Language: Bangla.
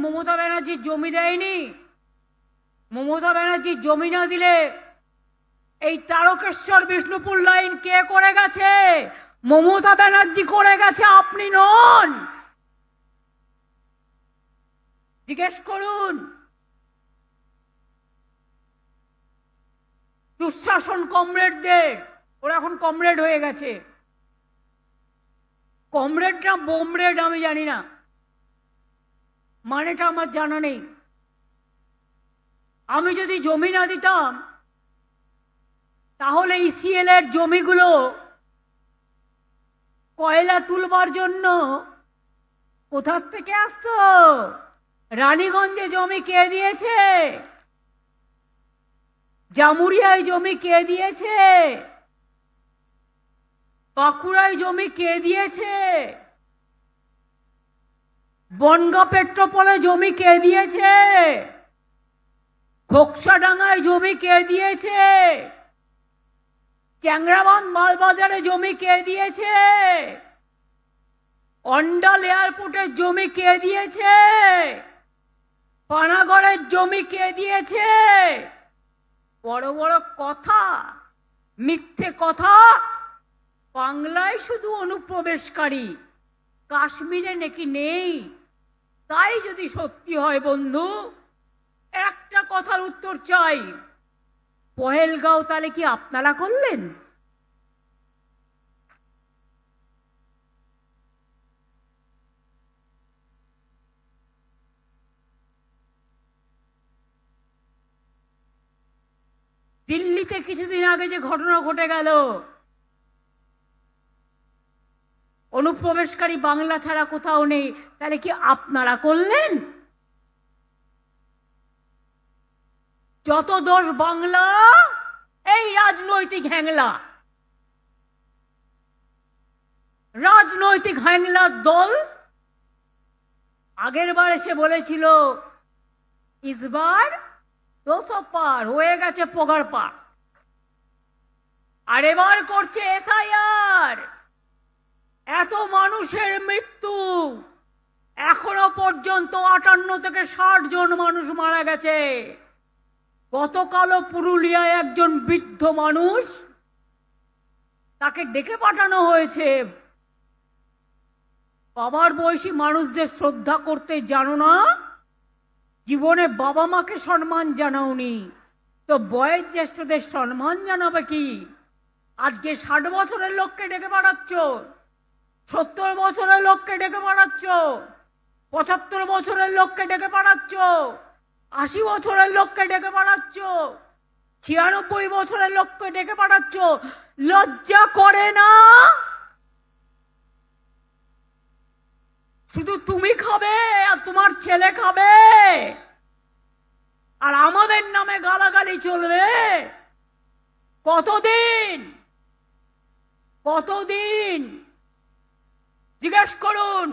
মমতা ব্যানার্জি জমি দেয়নি। মমতা ব্যানার্জি জমি না দিলে এই তারকেশ্বর বিষ্ণুপুর লাইন কে করে গেছে? মমতা ব্যানার্জি করে গেছে, আপনি নন। জিজ্ঞেস করুন। দুঃশাসন কমরেডদের, ওরা এখন কমরেড হয়ে গেছে। কমরেড না বোমরেড আমি জানি না, মানেটা আমার জানা নেই। আমি যদি জমি না দিতাম তাহলে ইসিএল এর জমিগুলো কয়লা তুলবার জন্য কোথার থেকে আসতো? রানীগঞ্জে জমি কে দিয়েছে? জামুরিয়ায় জমি কে দিয়েছে? বাঁকুড়ায় জমি কে দিয়েছে? বনগাঁ পেট্রোপোলে জমি কে দিয়েছে? ঘোকসাডাঙ্গায় জমি কে দিয়েছে? চ্যাংরাবান্ধ মালবাজারে জমি কে দিয়েছে? অন্ডাল এয়ারপোর্টের জমি কে দিয়েছে? পানাগড়ের জমি কে দিয়েছে? বড় বড় কথা, মিথ্যে কথা। বাংলায় শুধু অনুপ্রবেশকারী, কাশ্মীরে নাকি নেই। তাই যদি সত্যি হয় বন্ধু, একটা কথার উত্তর চাই, পহেলগাঁও তাহলে কি আপনারা করলেন? দিল্লিতে কিছুদিন আগে যে ঘটনা ঘটে গেল, অনুপ্রবেশকারী বাংলা ছাড়া কোথাও নেই, তাহলে কি আপনারা করলেন? যত দোষ বাংলা, এই রাজনৈতিক হ্যাংলা, রাজনৈতিক হ্যাংলার দল। আগের বার এসে বলেছিল ইসবার 200 পার হয়ে গেছে, পগার পার। আর এবার করছে এসআইআর। এত মানুষের মৃত্যু, এখনো পর্যন্ত 58 থেকে 60 জন মানুষ মারা গেছে। গতকালও পুরুলিয়ায় একজন বৃদ্ধ মানুষ, তাকে ডেকে পাঠানো হয়েছে। বাবার বয়সী মানুষদের শ্রদ্ধা করতে জানো না? জীবনে বাবা মাকে সম্মান জানাওনি, তো বয়োজ্যেষ্ঠদের সম্মান জানাবে কি? আজকে 60 বছরের লোককে ডেকে পাঠাচ্ছ, 70 বছরের লোককে ডেকে পাঠাচ্ছ, 75 বছরের লোককে ডেকে পাঠাচ্ছ, 80 বছরের লোককে ডেকে পাঠাচ্ছ, 96 বছরের লোককে ডেকে পাঠাচ্ছ। লজ্জা করে না? শুধু তুমি খাবে আর তোমার ছেলে খাবে, আর আমাদের নামে গালাগালি চলবে? কতদিন? কতদিন? জিজ্ঞেস করুন।